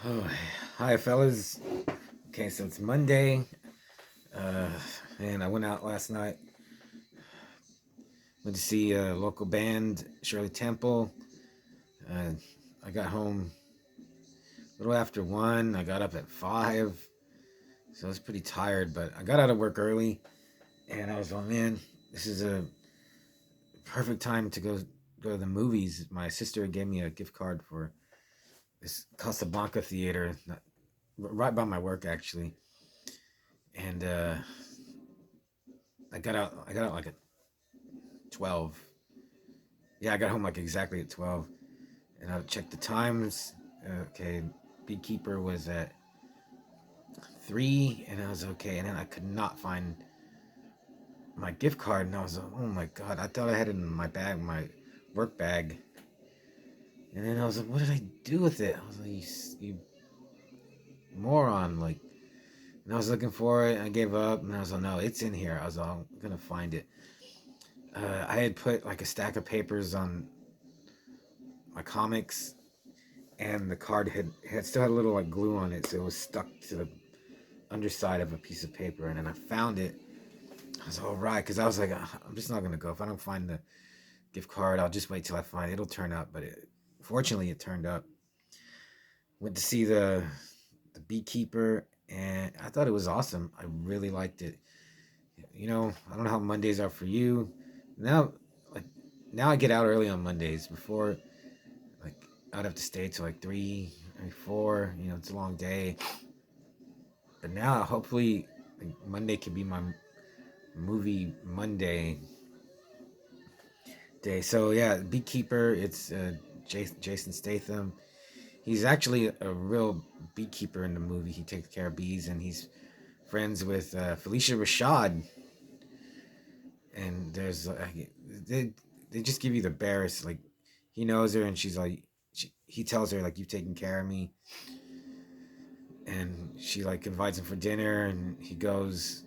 Oh, hi, fellas. Okay, so it's Monday. Uh, and I went out last night. Went to see a local band, Shirley Temple. Uh, I got home a little after 1. I got up at 5. So I was pretty tired, but I got out of work early. And I was like, man, this is a perfect time to go to the movies. My sister gave me a gift card for this Casablanca theater, right by my work, actually. And I got out like at 12. Yeah, I got home like exactly at 12. And I checked the times. Okay, Beekeeper was at 3, and I was okay. And then I could not find my gift card, and I was like, oh my god, I thought I had it in my bag, my work bag. And then I was like, what did I do with it? I was like, you moron. Like, and I was looking for it, and I gave up, and I was like, no, it's in here. I was like, I'm gonna find it. I had put like a stack of papers on my comics, and the card had still had a little like glue on it, so it was stuck to the underside of a piece of paper. And then I found it. I was all right, because I was like, I'm just not gonna go if I don't find the gift card. I'll just wait till I find it. It'll turn up. But fortunately, it turned up. Went to see the Beekeeper, and I thought it was awesome. I really liked it. I don't know how Mondays are for you. Now, like now, I get out early on Mondays. Before, like, I'd have to stay till like 3 or 4. It's a long day. But now, hopefully, like, Monday could be my movie Monday day. So yeah, Beekeeper. It's Jason Statham. He's actually a real beekeeper in the movie. He takes care of bees, and he's friends with Felicia Rashad. And they they just give you the barest. Like, he knows her, and she's like, he tells her like, you've taken care of me, and she like invites him for dinner, and he goes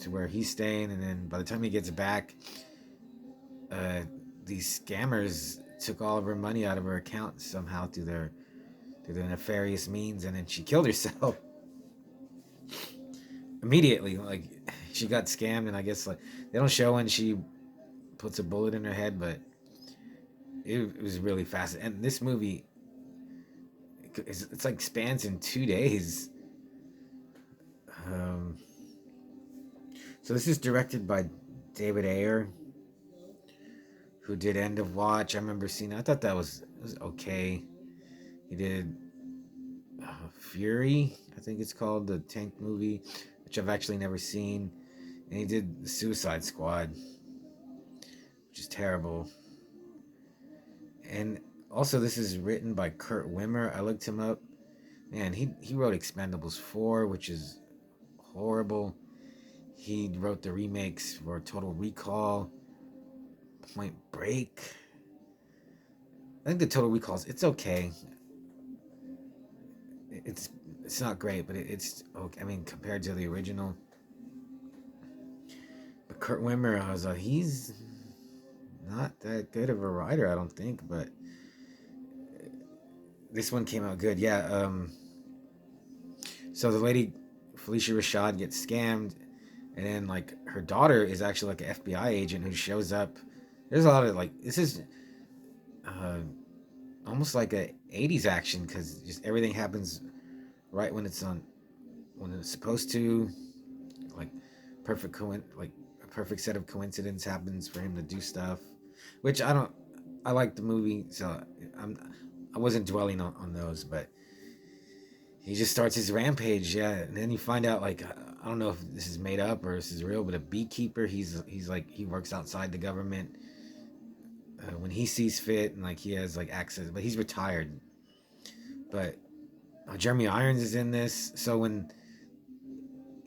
to where he's staying, and then by the time he gets back, uh, these scammers took all of her money out of her account somehow through their nefarious means, and then she killed herself immediately. Like, she got scammed, and I guess like they don't show when she puts a bullet in her head, but it was really fast. And this movie, it's like spans in 2 days. Um, so this is directed by David Ayer, who did End of Watch. I remember seeing it. I thought that was okay. He did Fury, I think it's called, the tank movie, which I've actually never seen. And he did the Suicide Squad, which is terrible. And also, this is written by Kurt Wimmer. I looked him up. Man, he wrote Expendables 4, which is horrible. He wrote the remakes for Total Recall, Point Break. I think the Total Recall's it's okay. It's it's not great, but it's okay. I mean, compared to the original. But Kurt Wimmer, I was like, he's not that good of a writer, I don't think. But this one came out good. Yeah. So the lady Felicia Rashad gets scammed, and then like her daughter is actually like an FBI agent who shows up. There's a lot of like this is uh, almost like a '80s action, because just everything happens right when it's supposed to. Like, like a perfect set of coincidence happens for him to do stuff, which I don't. I like the movie, so I wasn't dwelling on those, but he just starts his rampage, yeah, and then you find out like I don't know if this is made up or this is real, but a beekeeper. He's like he works outside the government when he sees fit, and like he has like access, but he's retired. But Jeremy Irons is in this, so when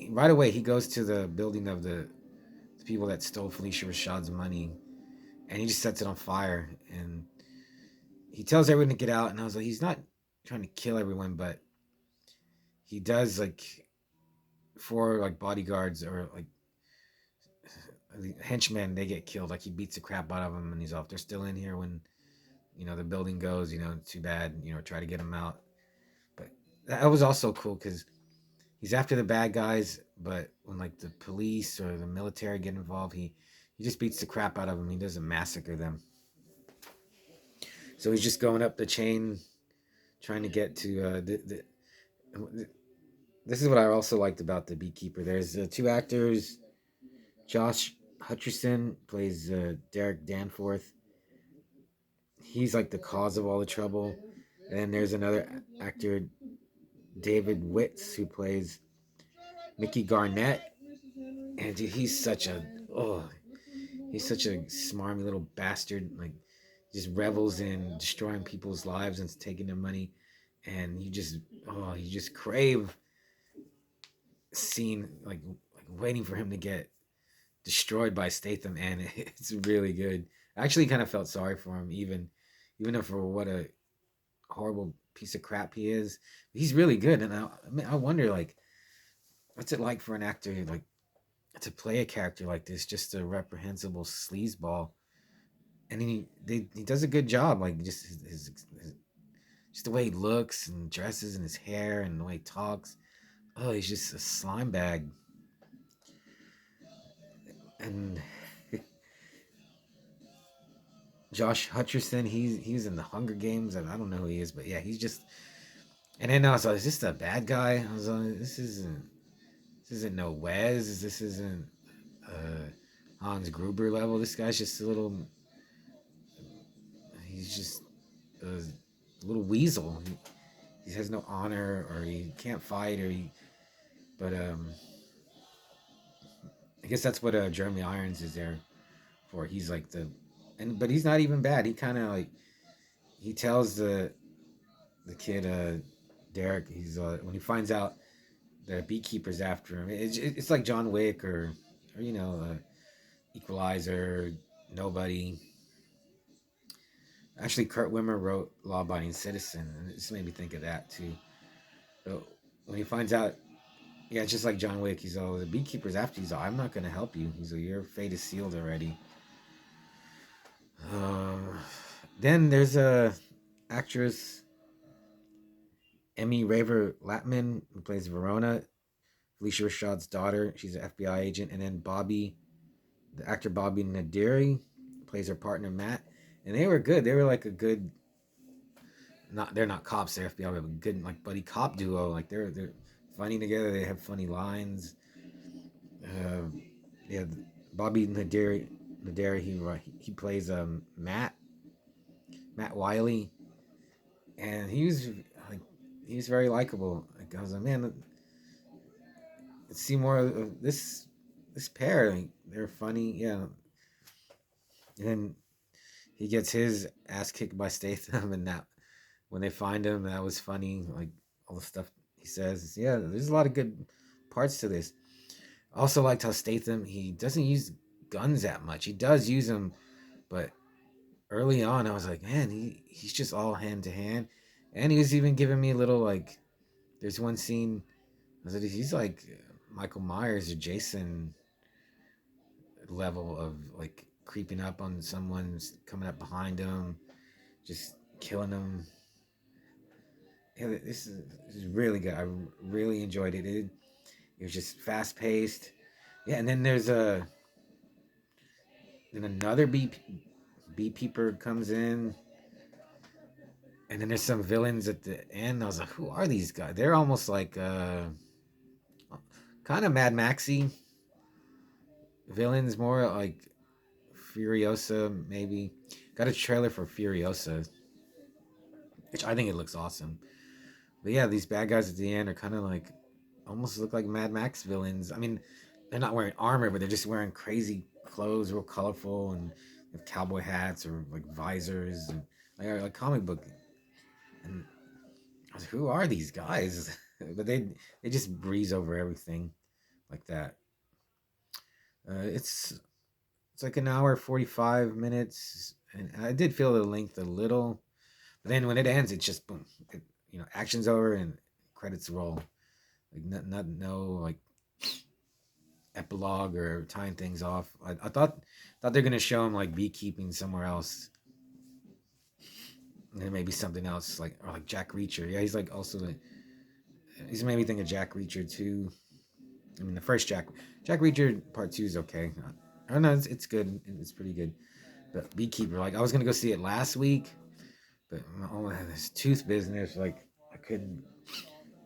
right away he goes to the building of the people that stole Felicia Rashad's money, and he just sets it on fire, and he tells everyone to get out. And I was like, he's not trying to kill everyone, but he does, like, four like bodyguards or like henchmen, they get killed. Like, he beats the crap out of them, and he's off. They're still in here when the building goes. Too bad. Try to get them out. But that was also cool because he's after the bad guys, but when like the police or the military get involved, he just beats the crap out of them. He doesn't massacre them. So he's just going up the chain, trying to get to this is what I also liked about the Beekeeper. There's two actors. Josh Hutcherson plays Derek Danforth. He's like the cause of all the trouble. And then there's another actor, David Witz, who plays Mickey Garnett. And dude, he's such a smarmy little bastard. Like, just revels in destroying people's lives and taking their money. And you just crave seeing like waiting for him to get destroyed by Statham, and it's really good. I actually kind of felt sorry for him, even though for what a horrible piece of crap he is. He's really good, and I mean, I wonder like what's it like for an actor like to play a character like this, just a reprehensible sleazeball, and he does a good job, like just just the way he looks and dresses and his hair and the way he talks. Oh, he's just a slime bag, and Josh Hutcherson, he's in the Hunger Games, and I don't know who he is, but yeah, he's just. And then I was like, "Is this the bad guy?" I was like, this isn't no Wes. This isn't Hans Gruber level. This guy's just a little. He's just a little weasel. He has no honor, or he can't fight, or he. But I guess that's what Jeremy Irons is there for. He's like but he's not even bad. He kind of like he tells the kid Derek. He's when he finds out the Beekeeper's after him. It's like John Wick or Equalizer, Nobody. Actually, Kurt Wimmer wrote Law Abiding Citizen, and it just made me think of that too. So when he finds out, yeah, it's just like John Wick. He's all the Beekeeper's after. He's all, I'm not going to help you. He's all, your fate is sealed already. Uh, then there's a actress Emmy Raver Latman who plays Verona, Felicia Rashad's daughter. She's an FBI agent, and then the actor Bobby Naderi plays her partner Matt, and they were good. They were like a good, not they're not cops, they're FBI, but a good like buddy cop duo. Like they're funny together. They have funny lines. Uh, yeah, Bobby Naderi he plays Matt Wiley, and like he was very likable. Like I was like, man, let's see more of this pair. Like, they're funny, yeah. And then he gets his ass kicked by Statham, and that when they find him, that was funny. Like all the stuff he says. Yeah, there's a lot of good parts to this. I also liked how Statham he doesn't use guns that much. He does use them, but early on I was like, man, he's just all hand to hand, and he was even giving me a little like. There's one scene. I was like, he's like Michael Myers or Jason level of like creeping up on someone, coming up behind them, just killing them. Yeah, this is really good. I really enjoyed it. It was just fast paced. Yeah, and then there's another beekeeper comes in, and then there's some villains at the end. I was like, who are these guys? They're almost like kind of Mad Maxy villains, more like Furiosa maybe. Got a trailer for Furiosa, which I think it looks awesome. But yeah, these bad guys at the end are kind of like almost look like Mad Max villains. I mean, they're not wearing armor, but they're just wearing crazy clothes, real colorful, and have cowboy hats or like visors and like comic book. And I was like, who are these guys? But they just breeze over everything like that. It's like an hour 45 minutes, and I did feel the length a little. But then when it ends, it's just boom, action's over and credits roll. Like no like epilogue or tying things off. I thought they're gonna show him like beekeeping somewhere else, and then maybe something else like or like Jack Reacher. Yeah, he's like also He's made me think of Jack Reacher too. I mean, the first Jack Reacher Part Two is okay. I don't know, it's good. It's pretty good. But Beekeeper, like I was gonna go see it last week, but oh, this tooth business, like I couldn't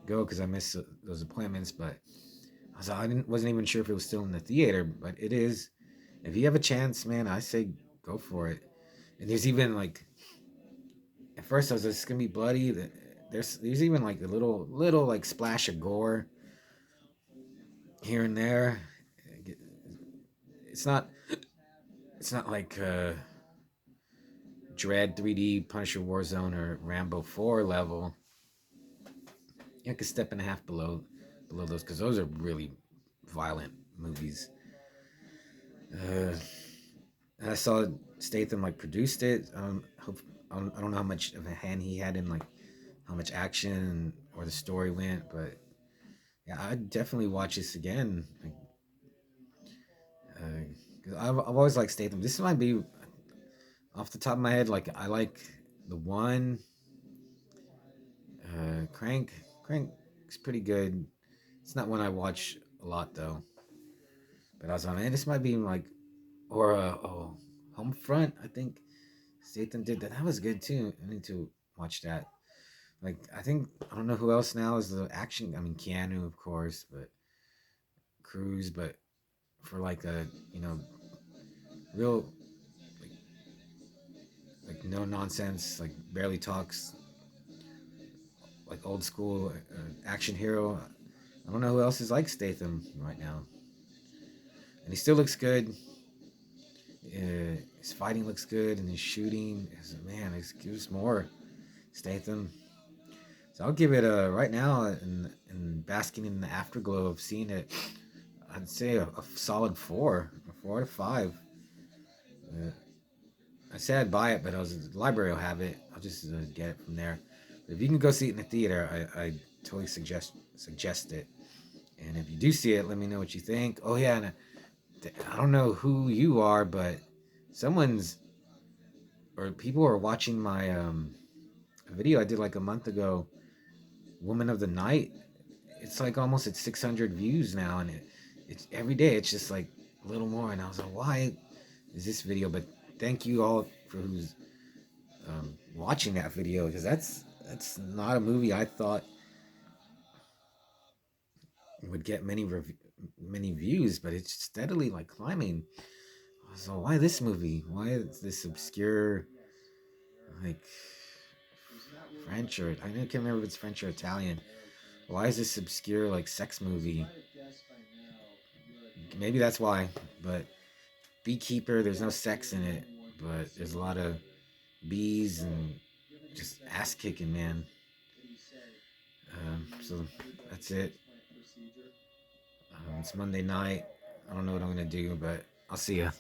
go because I missed those appointments. But I wasn't even sure if it was still in the theater, but it is. If you have a chance, man, I say go for it. And there's even like at first I was like, it's gonna be bloody. There's even like a little like splash of gore here and there. It's not it's not like Dread 3D, Punisher Warzone, or Rambo 4 level. Like a step and a half below those because those are really violent movies. Uh, I saw Statham like produced it. I don't know how much of a hand he had in like how much action or the story went, but yeah, I'd definitely watch this again. Like, 'cause I've always liked Statham. This might be off the top of my head. Like I like the one Crank is pretty good. It's not one I watch a lot though. But I was on it. This might be like or Homefront. I think Statham did that. That was good too. I need to watch that. Like I think I don't know who else now is the action. I mean Keanu of course, but Cruise. But for like a real like like no nonsense like barely talks like old school action hero. I don't know who else is like Statham right now, and he still looks good. His fighting looks good, and his shooting. Man, give us more Statham. So I'll give it a right now, and basking in the afterglow of seeing it. I'd say a solid a 4 to 5. Uh, I said I'd buy it, but the library will have it. I'll just get it from there. But if you can go see it in the theater, I totally suggest it. And if you do see it, let me know what you think. Oh yeah, and I don't know who you are, but someone's or people are watching my video I did like a month ago, Woman of the Night. It's like almost at 600 views now, and it's every day. It's just like a little more, and I was like, why is this video? But thank you all for who's watching that video because that's not a movie I thought would get many views, but it's steadily like climbing. So why this movie? Why is this obscure like French or I can't remember if it's French or Italian. Why is this obscure like sex movie? Maybe that's why. But Beekeeper, there's no sex in it, but there's a lot of bees and just ass kicking, man. So that's it. It's Monday night. I don't know what I'm gonna do, but I'll see ya.